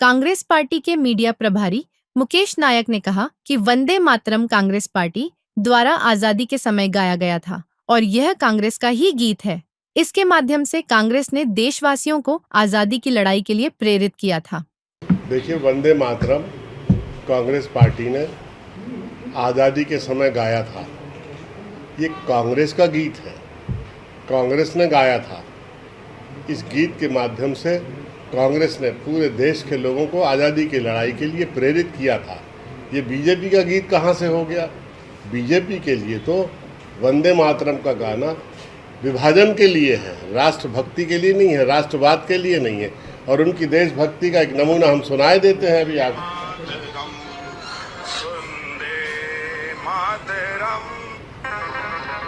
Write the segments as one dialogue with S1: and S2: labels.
S1: Congress party के media प्रभारी मुकेश नायक ने कहा कि वंदे मातरम कांग्रेस पार्टी द्वारा आजादी के समय गाया गया था और यह कांग्रेस का ही गीत है। इसके माध्यम से कांग्रेस ने देशवासियों को आजादी की लड़ाई के लिए प्रेरित किया था।
S2: देखिए, वंदे मातरम कांग्रेस पार्टी ने आज़ादी के समय गाया था। ये कांग्रेस का गीत है, कांग्रेस ने गाया था। इस गीत के माध्यम से कांग्रेस ने पूरे देश के लोगों को आज़ादी की लड़ाई के लिए प्रेरित किया था। ये बीजेपी का गीत कहाँ से हो गया? बीजेपी के लिए तो वंदे मातरम का गाना विभाजन के लिए है, राष्ट्रभक्ति के लिए नहीं है, राष्ट्रवाद के लिए नहीं है। और उनकी देशभक्ति का एक नमूना हम सुनाए देते हैं अभी आप।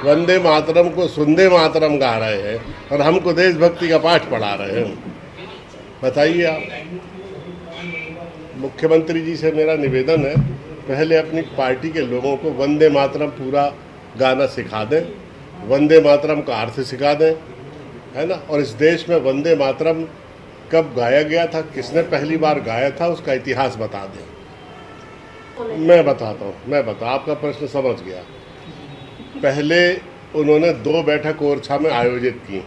S2: वंदे मातरम को सुंदे मातरम गा रहे हैं और हमको देशभक्ति का पाठ पढ़ा रहे हैं। बताइए आप। मुख्यमंत्री जी से मेरा निवेदन है, पहले अपनी पार्टी के लोगों को वंदे मातरम पूरा गाना सिखा दें, वंदे मातरम का अर्थ सिखा दें, है ना। और इस देश में वंदे मातरम कब गाया गया था, किसने पहली बार गाया था, उसका इतिहास बता दें। मैं बताता हूँ, आपका प्रश्न समझ गया। पहले उन्होंने 2 बैठक ओरछा में आयोजित की,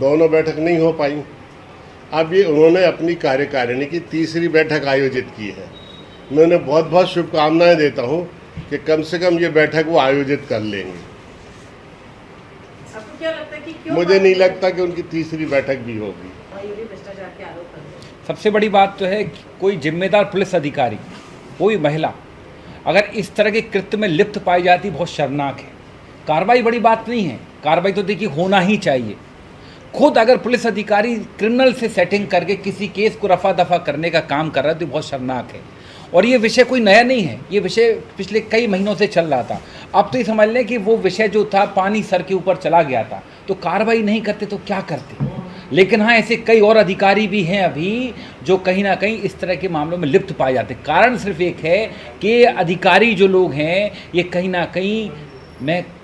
S2: दोनों बैठक नहीं हो पाई। अब ये उन्होंने अपनी कार्यकारिणी की 3री बैठक आयोजित की है। मैं उन्हें बहुत बहुत शुभकामनाएं देता हूँ कि कम से कम ये बैठक वो आयोजित कर लेंगे।
S3: आपको क्या लगता है कि क्यों?
S2: मुझे नहीं लगता कि उनकी 3री बैठक भी होगी।
S3: भ्रष्टाचार के आरोप है।
S4: सबसे बड़ी बात तो है कि कोई जिम्मेदार पुलिस अधिकारी, कोई महिला अगर इस तरह के कृत्य में लिप्त पाई जाती, बहुत शर्मनाक है। कार्रवाई बड़ी बात नहीं है, कार्रवाई तो देखिए होना ही चाहिए। खुद अगर पुलिस अधिकारी क्रिमिनल से सेटिंग करके किसी केस को रफा दफा करने का काम कर रहा है तो बहुत शर्मनाक है। और ये विषय कोई नया नहीं है, ये विषय पिछले कई महीनों से चल रहा था। अब तो ये समझ लें कि वो विषय जो था पानी सर के ऊपर चला गया था, तो कार्रवाई नहीं करते तो क्या करते। लेकिन हाँ, ऐसे कई और अधिकारी भी हैं अभी जो कहीं ना कहीं इस तरह के मामलों में लिप्त पाए जाते। कारण सिर्फ एक है कि अधिकारी जो लोग हैं ये कहीं ना कहीं,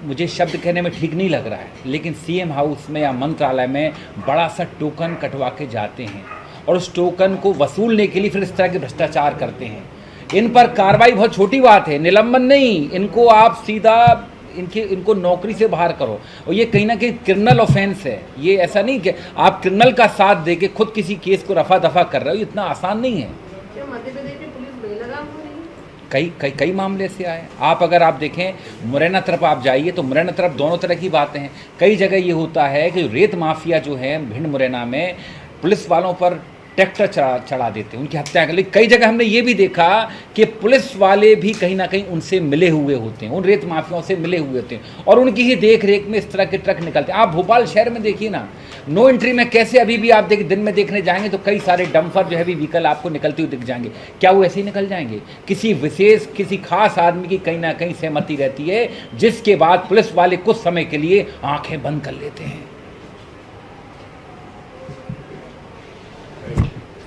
S4: मुझे शब्द कहने में ठीक नहीं लग रहा है, लेकिन सीएम हाउस में या मंत्रालय में बड़ा सा टोकन कटवा के जाते हैं और उस टोकन को वसूलने के लिए फिर इस तरह के भ्रष्टाचार करते हैं। इन पर कार्रवाई बहुत छोटी बात है, निलंबन नहीं, इनको आप सीधा इनको नौकरी से बाहर करो। और ये कहीं ना कहीं क्रिमिनल ऑफेंस है। ये ऐसा नहीं कि आप क्रिमिनल का साथ दे के खुद किसी केस को रफा दफा कर रहे हो, इतना आसान नहीं है।
S3: क्या मध्य प्रदेश में पुलिस बेलगाम हो रही है?
S4: कई मामले से आए। अगर आप देखें मुरैना तरफ आप जाइए तो मुरैना तरफ दोनों तरह की बातें हैं। कई जगह ये होता है कि रेत माफिया जो है भिंड मुरैना में पुलिस वालों पर ट्रैक्टर चढ़ा देते हैं, उनकी हत्या कर। लेकिन कई जगह हमने ये भी देखा कि पुलिस वाले भी कहीं ना कहीं उनसे मिले हुए होते हैं, उन रेत माफियाओं से मिले हुए होते हैं और उनकी ही देख रेख में इस तरह के ट्रक निकलते हैं। आप भोपाल शहर में देखिए ना, नो एंट्री में कैसे अभी भी आप दिन में देखने जाएंगे तो कई सारे डंपर जो है भी व्हीकल आपको निकलते हुए दिख जाएंगे। क्या वो ऐसे ही निकल जाएंगे? किसी खास आदमी की कहीं ना कहीं सहमति रहती है, जिसके बाद पुलिस वाले कुछ समय के लिए आंखें बंद कर लेते हैं।